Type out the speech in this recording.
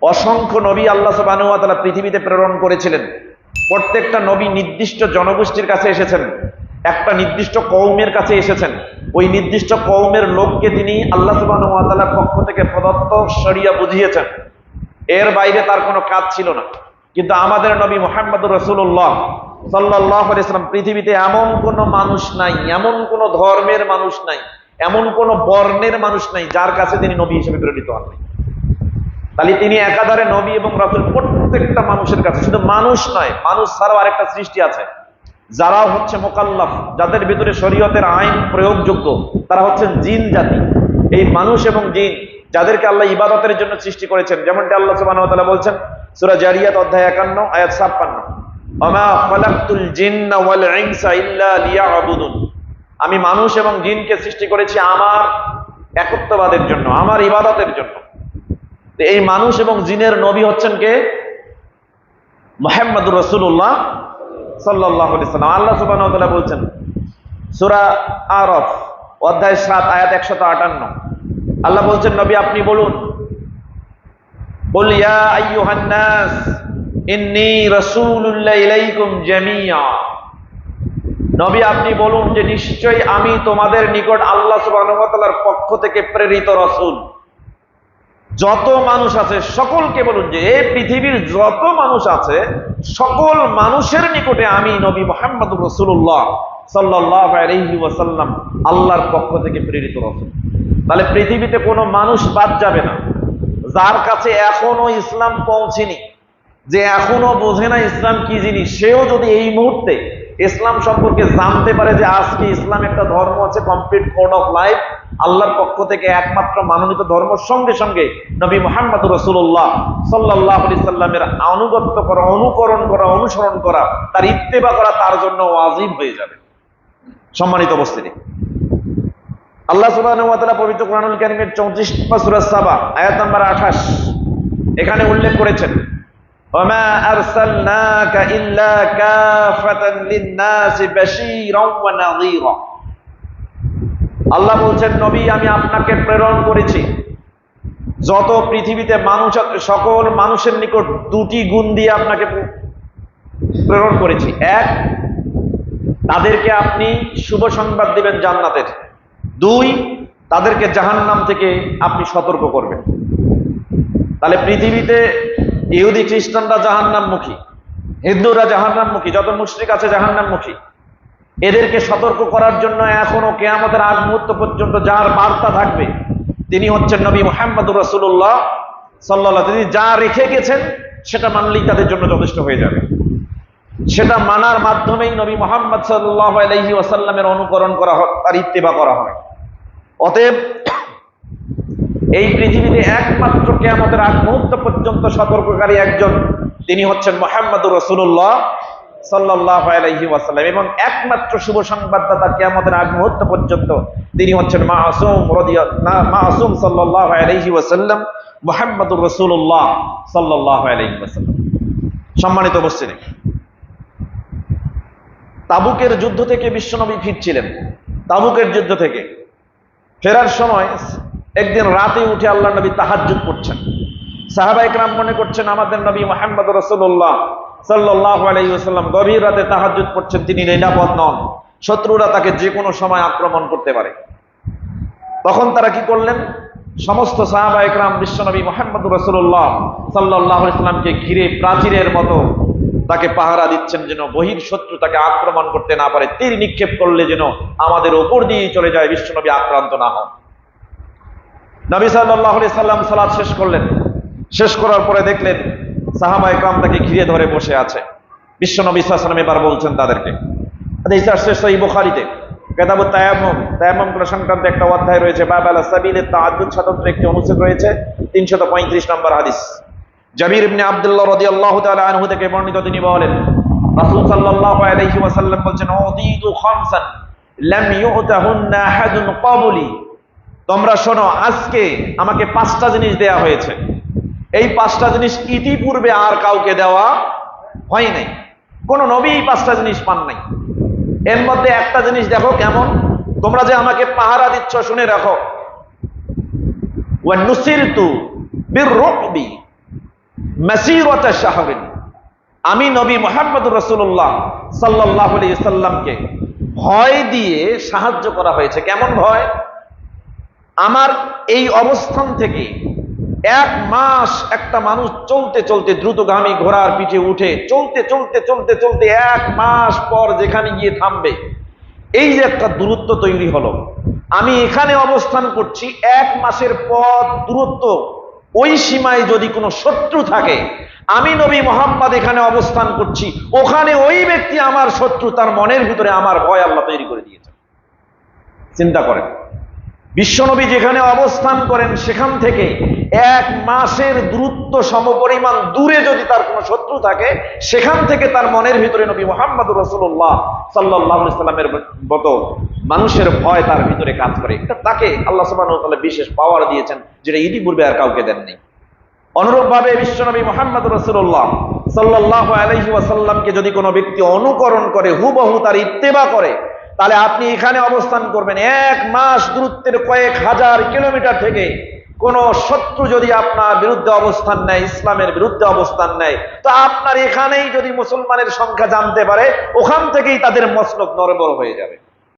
অসংখ্য নবী আল্লাহ সুবহানাহু ওয়া তাআলা পৃথিবীতে প্রেরণ করেছিলেন। প্রত্যেকটা নবী নির্দিষ্ট জনগোষ্ঠীর কাছে এসেছেন, একটা নির্দিষ্ট কওমের কাছে এসেছেন। ওই নির্দিষ্ট কওমের লোককে তিনি আল্লাহ সুবহানাহু ওয়া তাআলার পক্ষ থেকে প্রদত্ত শরিয়া বুঝিয়েছেন। এর বাইরে তার কোনো কাজ ছিল না। কিন্তু আমাদের নবী মুহাম্মদুর রাসূলুল্লাহ সাল্লাল্লাহু আলাইহি ওয়াসাল্লাম, পৃথিবীতে এমন কোনো মানুষ নাই, এমন কোনো ধর্মের মানুষ নাই, এমন কোনো বর্ণের মানুষ নাই যার কাছে তিনি নবী হিসেবে প্রেরিত হন নাই। তাহলে তিনি একাধারে নবী এবং রাসূল প্রত্যেকটা মানুষের কাছে। শুধু মানুষ নয়, মানুষ ছাড়াও আরেকটা সৃষ্টি আছে যারা হচ্ছে মুকাল্লাফ, যাদের ভিতরে শরীয়তের আইন প্রয়োগযোগ্য, তারা হচ্ছেন জিন জাতি। এই মানুষ এবং জিন যাদেরকে আল্লাহ ইবাদতের জন্য সৃষ্টি করেছেন, যেমনটা আল্লাহ সুবহানাহু ওয়া তাআলা বলছেন সূরা জারিয়াত অধ্যায় 51 আয়াত 56, ওমা খালাকতুল জিন্না ওয়াল ইনসা ইল্লা লিয়াবুদুন। আমি মানুষ এবং জিনকে সৃষ্টি করেছি আমার একত্ববাদের জন্য, আমার ইবাদতের জন্য। এই মানুষ এবং জিনের নবী হচ্ছেন কে? মুহাম্মদুর রাসূলুল্লাহ সাল্লাল্লাহু আলাইহি ওয়াসাল্লাম। আল্লাহ সুবহানাহু ওয়া তাআলা বলছেন সূরা আরাফ অধ্যায় 7 আয়াত 158, আল্লাহ বলছেন নবী আপনি বলুন, কুল ইয়া আইয়ুহান নাস ইন্নী রাসূলুল্লাহ ইলাইকুম জামিআ। নবী আপনি বলুন যে নিশ্চয়ই আমি তোমাদের নিকট আল্লাহ সুবহানাহু ওয়া তাআলার পক্ষ থেকে প্রেরিত রাসূল। যত মানুষ আছে সকলকে বলুন যে এই পৃথিবীর যত মানুষ আছে সকল মানুষের নিকটে আমি নবী মুহাম্মদুর রাসূলুল্লাহ সাল্লাল্লাহু আলাইহি ওয়াসাল্লাম আল্লাহর পক্ষ থেকে প্রেরিত রাসূল। তাহলে পৃথিবীতে কোনো মানুষ বাদ যাবে না যার কাছে এখনো ইসলাম পৌঁছেনি, যে এখনো বোঝে না ইসলাম কি জিনিস। সেও যদি এই মুহূর্তে ইসলাম সম্পর্কে জানতে পারে যে আজকে ইসলাম একটা ধর্ম আছে, কমপ্লিট কোড অফ লাইফ, আল্লাহর পক্ষ থেকে একমাত্র মানোনীত ধর্ম, সঙ্গে সঙ্গে নবী মুহাম্মদুর রাসূলুল্লাহ সাল্লাল্লাহু আলাইহি সাল্লামের আনুগত্য করা, অনুকরণ করা, অনুসরণ করা, তার ইত্তেবা করা তার জন্য ওয়াজিব হয়ে যাবে। সম্মানিত উপস্থিতি, আল্লাহ সুবহানাহু ওয়া তাআলা পবিত্র কোরআনুল কারীমের 34 সূরা সাবা আয়াত নাম্বার 28 এখানে উল্লেখ করেছেন, ওমা আরসালনাকা ইল্লা কাফাতান লিন-নাসি বাশীরাও ওয়া নাযীরা। আল্লাহ বলছেন নবী আমি আপনাকে প্রেরণ করেছি যত পৃথিবীতে মানুষ আছে সকল মানুষের নিকট দুটি গুণ দিয়ে আপনাকে প্রেরণ করেছি। এক, তাদেরকে আপনি শুভ সংবাদ দিবেন জান্নাতের। দুই, তাদেরকে জাহান্নাম থেকে আপনি সতর্ক করবেন। তাহলে পৃথিবীতে ইহুদি খ্রিস্টানরা জাহান্নামমুখী, হিন্দুরা জাহান্নামমুখী, যত মুশরিক আছে জাহান্নামমুখী। এদেরকে সতর্ক করার জন্য এখনো কিয়ামতের আগ মুহূর্ত পর্যন্ত যার বার্তা থাকবে তিনি হচ্ছেন নবী মুহাম্মদুর রাসূলুল্লাহ সাল্লাল্লাহু আলাইহি ওয়াসাল্লাম। তিনি যা রেখে গেছেন সেটা মানলেই তাদের জন্য যথেষ্ট হয়ে যাবে। সেটা মানার মাধ্যমেই নবী মুহাম্মদ সাল্লাল্লাহু আলাইহি ওয়াসাল্লামের অনুকরণ করা হয়, তার ইত্তেবা করা হয়। অতএব এই পৃথিবীতে একমাত্র কিয়ামতের আগ মুহূর্ত পর্যন্ত সতর্ককারী একজন, তিনি হচ্ছেন মুহাম্মদুর রাসূলুল্লাহ সাল্লাল্লাহু আলাইহি ওয়াসাল্লাম, এবং একমাত্র শুভ সংবাদদাতা কিয়ামতের আগ মুহূর্ত পর্যন্ত তিনি হচ্ছেন মাসুম সাল্লাল্লাহু আলাইহি ওয়াসাল্লাম, মুহাম্মদুর রাসূলুল্লাহ সাল্লাল্লাহু আলাইহি ওয়াসাল্লাম। সম্মানিত উপস্থিতি, তাবুকের যুদ্ধ থেকে বিশ্বনবী ফিরছিলেন। তাবুকের যুদ্ধ থেকে ফেরার সময় একদিন রাতে উঠে আল্লাহ নবী তাহাজ্জুদ পড়ছেন। সাহাবা ইকরাম মনে করছেন আমাদের নবী মুহাম্মদুর রাসূলুল্লাহ সাল্লাল্লাহু আলাইহি ওয়াসাল্লাম গভীর রাতে তাহাজ্জুদ পড়ছেন, তিনি নিরাপদ নন, শত্রুরা তাকে যে কোনো সময় আক্রমণ করতে পারে। তখন তারা কি করলেন? সমস্ত সাহাবা ইকরাম বিশ্বনবী মুহাম্মদুর রাসূলুল্লাহ সাল্লাল্লাহু আলাইহি ওয়াসাল্লামকে ঘিরে প্রাচীরের মতো তাকে পাহারা দিচ্ছেন, যেন বহির শত্রু তাকে আক্রমণ করতে না পারে। তীর নিক্ষেপ করলে যেন আমাদের উপর দিয়ে চলে যায়, বিশ্বনবী আক্রান্ত না হন। নবী সাল্লাল্লাহু আলাইহি সাল্লাম সালাত শেষ করলেন। শেষ করার পরে দেখলেন সাহাবা ইকরাম তাকে ঘিরে ধরে বসে আছে। বিশ্বনবী সাল্লাল্লাহু আলাইহি ওয়াসাল্লাম এবার বলছেন তাদেরকে, হাদিস আসছে সহিহ বুখারীতে, কিতাবুত তায়াম্মুম, তায়াম্মুম সংক্রান্ত একটা অধ্যায় রয়েছে, বাব আলা সাবিলিত তাআদ্দুদ স্বতন্ত্র একটি অনুচ্ছেদ রয়েছে, 335 নম্বর হাদিস। জাবির ইবনে আব্দুল্লাহ রাদিয়াল্লাহু তাআলা আনহু থেকে বর্ণিত, তিনি বলেন রাসূল সাল্লাল্লাহু আলাইহি ওয়াসাল্লাম বলেন, উযীতু খামসান লাম ইউতাহুন্না আহাদুন ক্বাবলি। তোমরা শোনো, আজকে আমাকে 5টা জিনিস দেয়া হয়েছে। এই 5টা জিনিস ইতিপূর্বে আর কাউকে দেওয়া হয় নাই, কোন নবী এই 5টা জিনিস পান নাই। এর মধ্যে একটা জিনিস দেখো কেমন, তোমরা যে আমাকে পাহারা দিচ্ছ শুনে রাখো, ওয়া নুসিরতু বিররুবি, মাসিরাতা শাহরিন, আমি নবী মুহাম্মদুর রাসূলুল্লাহ সাল্লাল্লাহু আলাইহি সাল্লামকে ভয় দিয়ে সাহায্য করা হয়েছে। কেমন ভয়? আমার এই অবস্থান থেকে 1 মাস একটা মানুষ চলতে চলতে, দ্রুতগামী ঘোড়ার পিঠে উঠে চলতে চলতে চলতে চলতে 1 মাস পর যেখানে গিয়ে থামবে, এই যে একটা দূরত্ব তৈরি হলো, আমি এখানে অবস্থান করছি, 1 মাসের পথ দূরত্ব, ওই সীমায় যদি কোনো শত্রু থাকে, আমি নবী মুহাম্মদ এখানে অবস্থান করছি, ওখানে ওই ব্যক্তি আমার শত্রু, তার মনের ভিতরে আমার ভয় আল্লাহ তৈরি করে দিয়েছে। চিন্তা করেন, বিশ্বনবী যেখানে অবস্থান করেন সেখান থেকে 1 মাসের দূরত্ব সমপরিমাণ দূরে যদি তার কোনো শত্রু থাকে, সেখান থেকে তার মনের ভিতরে নবী মুহাম্মদুর রাসূলুল্লাহ সাল্লাল্লাহু আলাইহি সাল্লামের মতো মানুষের ভয় তার ভিতরে কাজ করে। এটা তাকে আল্লাহ সুবহানাহু ওয়া তাআলা বিশেষ পাওয়ার দিয়েছেন, যেটা ইতিপূর্বে আর কাউকে দেননি। অনুরূপভাবে বিশ্বনবী মুহাম্মদুর রাসূলুল্লাহ সাল্লাল্লাহু আলাইহি ওয়াসাল্লামকে যদি কোনো ব্যক্তি অনুকরণ করে, হুবহু তার ইত্তেবা করে, তাহলে আপনি এখানে অবস্থান করবেন, 1 মাস দূরত্বের কয়েক হাজার কিলোমিটার থেকে কোন শত্রু যদি আপনার বিরুদ্ধে অবস্থান নেয়, ইসলামের বিরুদ্ধে অবস্থান নেয়, তো আপনার এখানেই যদি মুসলমানের সংখ্যা জানতে পারে, ওখান থেকেই তাদের মসনদ নড়বড় হয়ে যাবে।